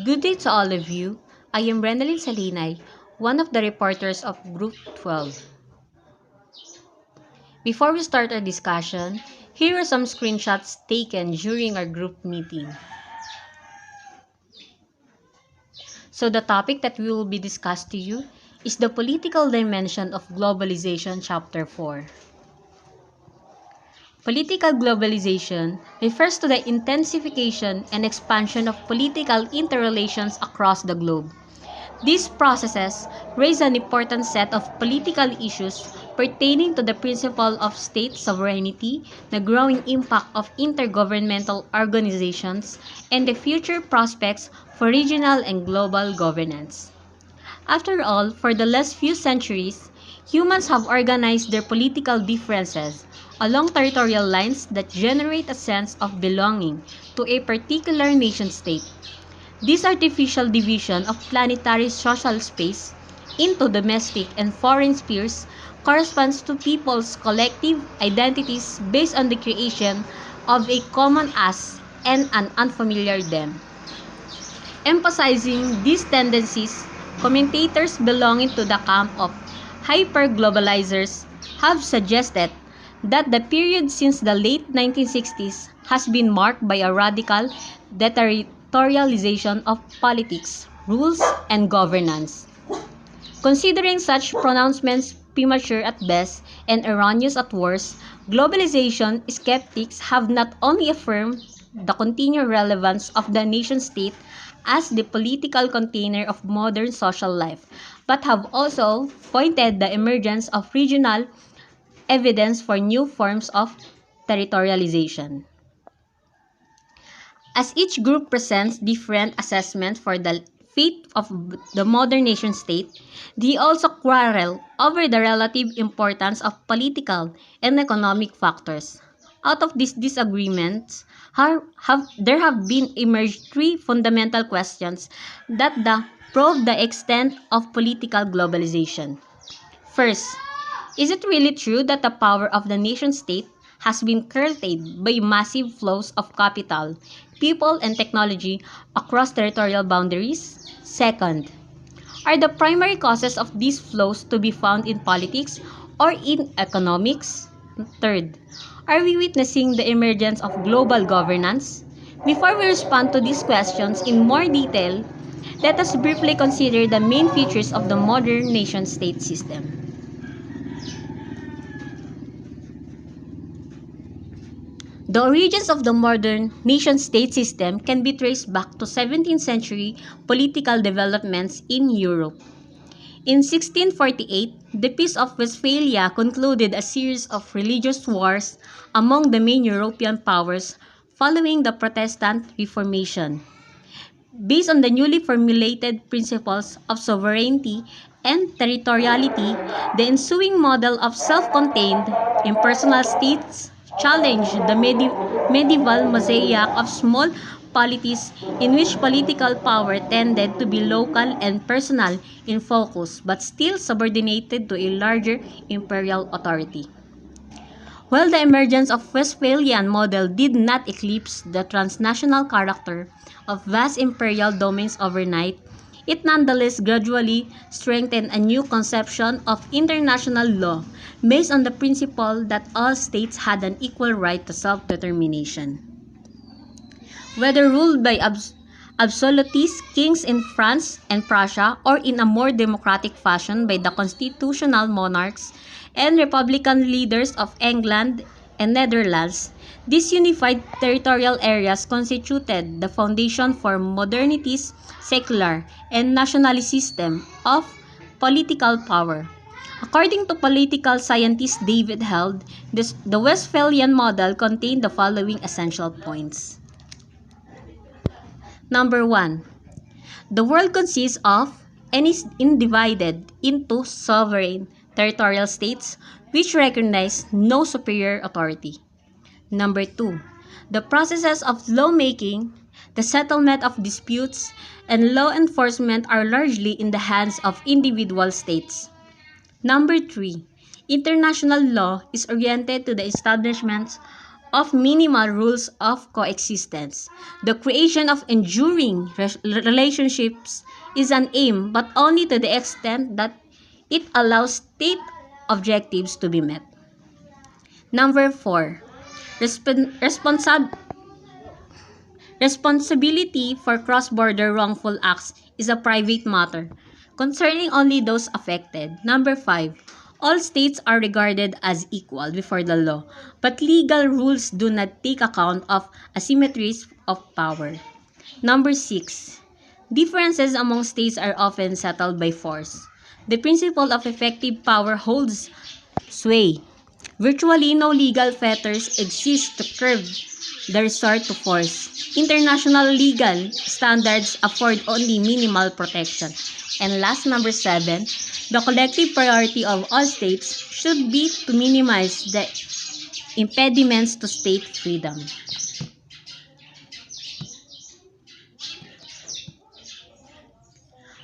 Good day to all of you. I am Renalyn Salinay, one of the reporters of Group 12. Before we start our discussion, here are some screenshots taken during our group meeting. So the topic that we will be discussed to you is the political dimension of globalization, chapter 4. Political globalization refers to the intensification and expansion of political interrelations across the globe. These processes raise an important set of political issues pertaining to the principle of state sovereignty, the growing impact of intergovernmental organizations, and the future prospects for regional and global governance. After all, for the last few centuries, humans have organized their political differences along territorial lines that generate a sense of belonging to a particular nation-state. This artificial division of planetary social space into domestic and foreign spheres corresponds to people's collective identities based on the creation of a common us and an unfamiliar them. Emphasizing these tendencies, commentators belonging to the camp of hyper-globalizers have suggested that the period since the late 1960s has been marked by a radical deterritorialization of politics, rules, and governance. Considering such pronouncements premature at best and erroneous at worst, globalization skeptics have not only affirmed the continued relevance of the nation-state as the political container of modern social life, but have also pointed the emergence of regional evidence for new forms of territorialization. As each group presents different assessments for the fate of the modern nation-state, they also quarrel over the relative importance of political and economic factors. Out of these disagreements, there have been emerged three fundamental questions that probe the extent of political globalization. First, is it really true that the power of the nation-state has been curtailed by massive flows of capital, people, and technology across territorial boundaries? Second, are the primary causes of these flows to be found in politics or in economics? Third, are we witnessing the emergence of global governance? Before we respond to these questions in more detail, let us briefly consider the main features of the modern nation-state system. The origins of the modern nation-state system can be traced back to 17th century political developments in Europe. In 1648, the Peace of Westphalia concluded a series of religious wars among the main European powers following the Protestant Reformation. Based on the newly formulated principles of sovereignty and territoriality, the ensuing model of self-contained, impersonal states challenged the medieval mosaic of small polities in which political power tended to be local and personal in focus but still subordinated to a larger imperial authority. While the emergence of Westphalian model did not eclipse the transnational character of vast imperial domains overnight, it nonetheless gradually strengthened a new conception of international law based on the principle that all states had an equal right to self-determination. Whether ruled by absolutist kings in France and Prussia or in a more democratic fashion by the constitutional monarchs and republican leaders of England and Netherlands, these unified territorial areas constituted the foundation for modernity's secular and nationalist system of political power. According to political scientist David Held, the Westphalian model contained the following essential points. Number 1. The world consists of and is divided into sovereign territorial states which recognize no superior authority. Number 2. The processes of lawmaking, the settlement of disputes, and law enforcement are largely in the hands of individual states. Number 3. International law is oriented to the establishment of minimal rules of coexistence. The creation of enduring relationships is an aim, but only to the extent that it allows state objectives to be met. Number 4. Respon- responsab- Responsibility for cross-border wrongful acts is a private matter, concerning only those affected. Number 5. All states are regarded as equal before the law, but legal rules do not take account of asymmetries of power. Number 6. Differences among states are often settled by force. The principle of effective power holds sway. Virtually no legal fetters exist to curb the resort to force. International legal standards afford only minimal protection. And last, number 7, the collective priority of all states should be to minimize the impediments to state freedom.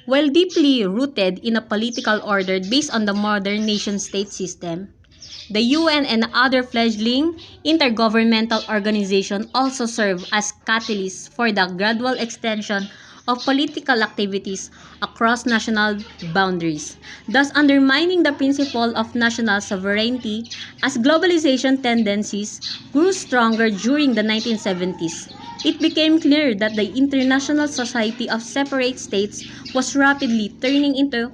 While deeply rooted in a political order based on the modern nation-state system, the UN and other fledgling intergovernmental organizations also serve as catalysts for the gradual extension of political activities across national boundaries, thus undermining the principle of national sovereignty as globalization tendencies grew stronger during the 1970s. It became clear that the international society of separate states was rapidly turning into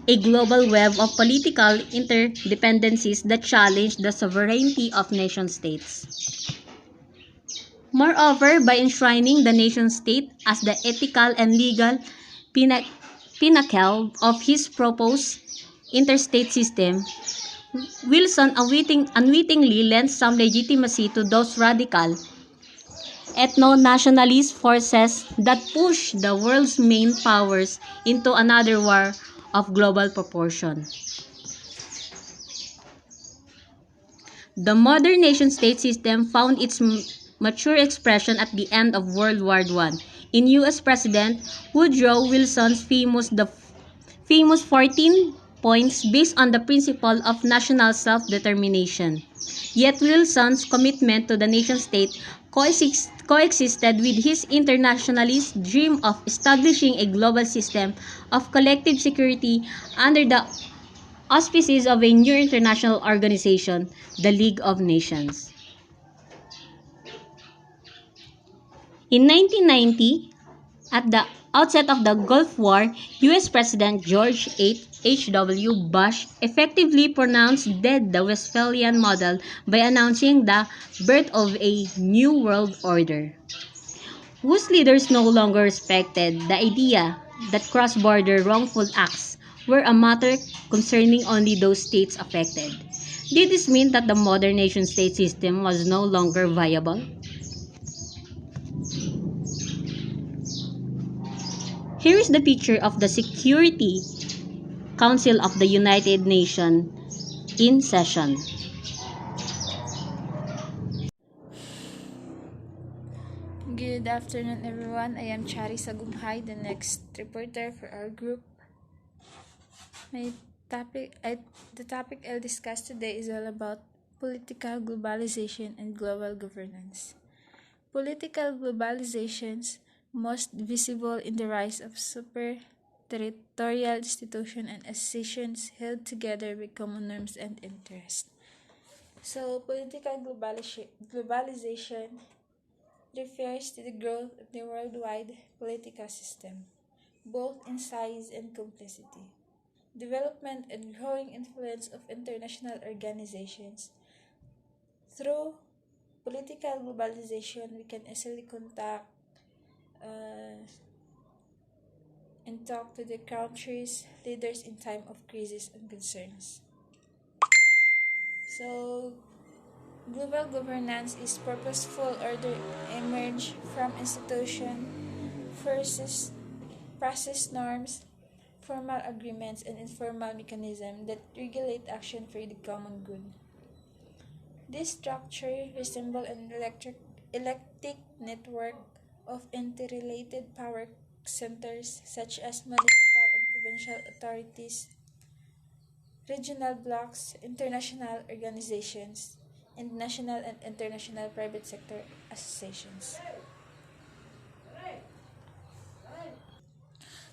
a global web of political interdependencies that challenged the sovereignty of nation-states. Moreover, by enshrining the nation-state as the ethical and legal pinnacle of his proposed interstate system, Wilson unwittingly lent some legitimacy to those radical ethno-nationalist forces that push the world's main powers into another war of global proportion. The modern nation-state system found its mature expression at the end of World War I in U.S. President Woodrow Wilson's famous 14 points based on the principle of national self-determination. Yet Wilson's commitment to the nation-state coexisted with his internationalist dream of establishing a global system of collective security under the auspices of a new international organization, the League of Nations. In 1990, at the outset of the Gulf War, U.S. President George H.W. Bush effectively pronounced dead the Westphalian model by announcing the birth of a new world order, whose leaders no longer respected the idea that cross-border wrongful acts were a matter concerning only those states affected. Did this mean that the modern nation-state system was no longer viable? Here is the picture of the Security Council of the United Nations in session. Good afternoon, everyone. I am Chari Sagumhay, the next reporter for our group. My the topic I'll discuss today is all about political globalization and global governance. Political globalizations most visible in the rise of super territorial institutions and associations held together by common norms and interests. So, political globalization refers to the growth of the worldwide political system, both in size and complexity. Development and growing influence of international organizations. Through political globalization, we can easily contact uh, and talk to the countries' leaders in time of crisis and concerns. So, global governance is purposeful order emerge from institution versus process norms, formal agreements, and informal mechanisms that regulate action for the common good. This structure resembles an electric network of interrelated power centers such as municipal and provincial authorities, regional blocs, international organizations, and national and international private sector associations.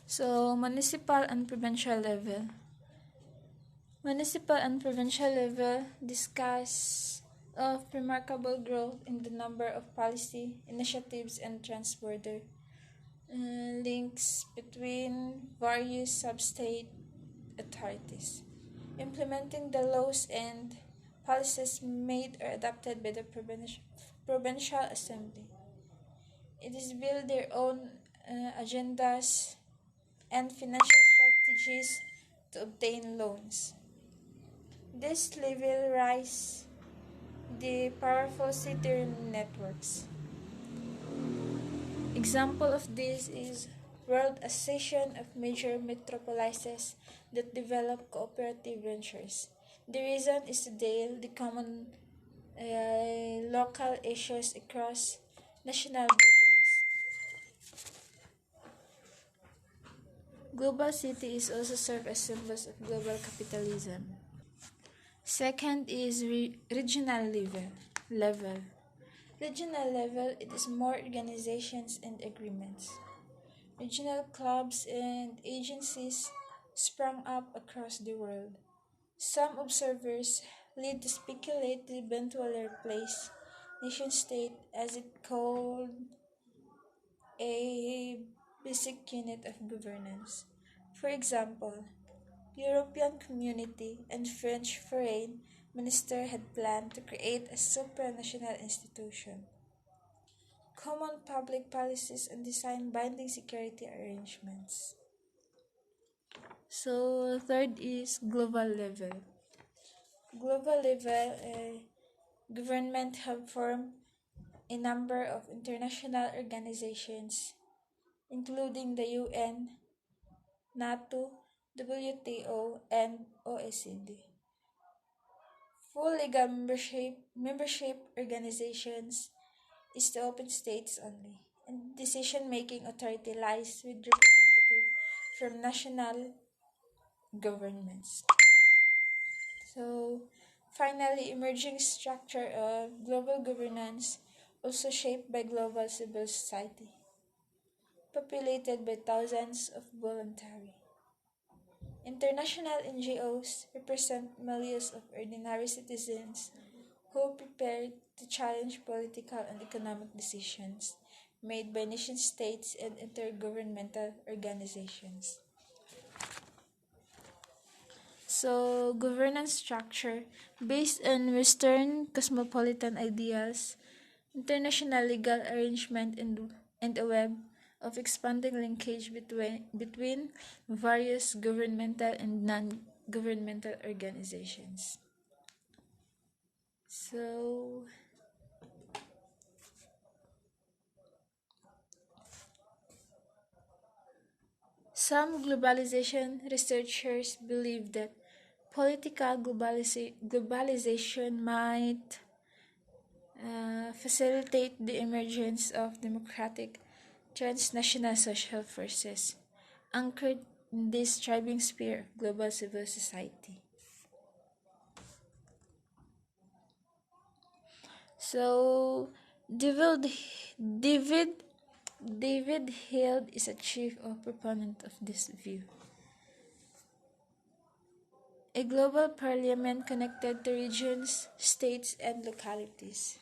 So, municipal and provincial level. Municipal and provincial level discuss of remarkable growth in the number of policy initiatives and transborder links between various sub-state authorities, implementing the laws and policies made or adopted by the provincial assembly. It is build their own agendas and financial strategies to obtain loans. This level rise the powerful city networks. Example of this is World Association of Major Metropolises that develop cooperative ventures. The reason is to deal the common local issues across national borders. Global cities also serve as symbols of global capitalism. Second is regional level. Regional level, it is more organizations and agreements. Regional clubs and agencies sprang up across the world. Some observers lead to speculate the eventual replace nation state as it called a basic unit of governance. For example, European Community and French Foreign Minister had planned to create a supranational institution, common public policies, and design binding security arrangements. So, third is global level. Global level, government have formed a number of international organizations, including the UN, NATO, WTO, and OECD. Full legal membership organizations is the open states only, and decision-making authority lies with representatives from national governments. So, finally, emerging structure of global governance also shaped by global civil society, populated by thousands of voluntary. International NGOs represent millions of ordinary citizens who prepared to challenge political and economic decisions made by nation states and intergovernmental organizations. So, governance structure based on Western cosmopolitan ideals, international legal arrangement, and a web of expanding linkage between various governmental and non-governmental organizations. So, some globalization researchers believe that political globalization might facilitate the emergence of democratic transnational social forces anchored in this thriving sphere of global civil society. So, David, David, David Hill is a chief or proponent of this view. A global parliament connected to regions, states, and localities.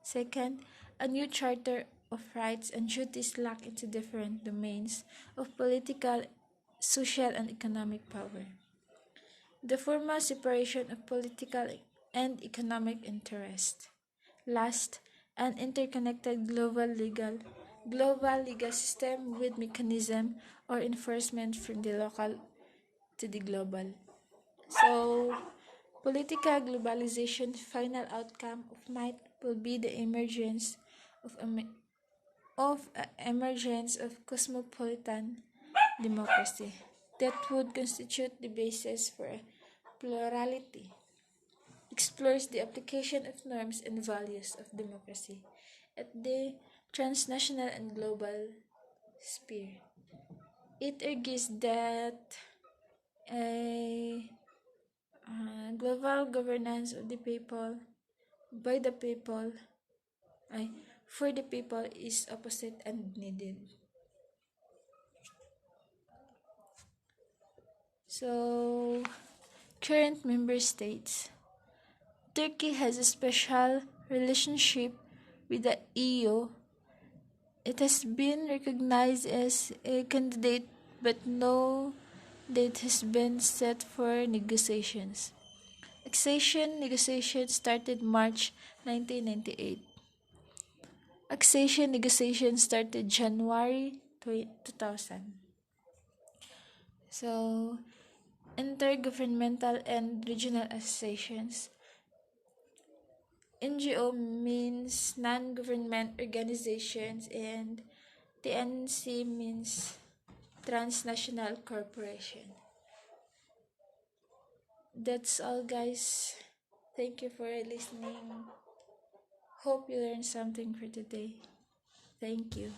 Second, a new charter of rights and duties locked into different domains of political, social, and economic power. The formal separation of political and economic interest. Last, an interconnected global legal system with mechanism or enforcement from the local to the global. So, political globalization final outcome of might will be the emergence of cosmopolitan democracy that would constitute the basis for a plurality, explores the application of norms and values of democracy at the transnational and global sphere. It argues that a global governance of the people by the people, ay, for the people is opposite and needed. So, current member states. Turkey has a special relationship with the EU. It has been recognized as a candidate, but no date has been set for negotiations. Accession negotiations started March 1998. Accession negotiations started January 2000. So, intergovernmental and regional associations. NGO means non-government organizations and TNC means transnational corporation. That's all, guys. Thank you for listening. Hope you learned something for today. Thank you.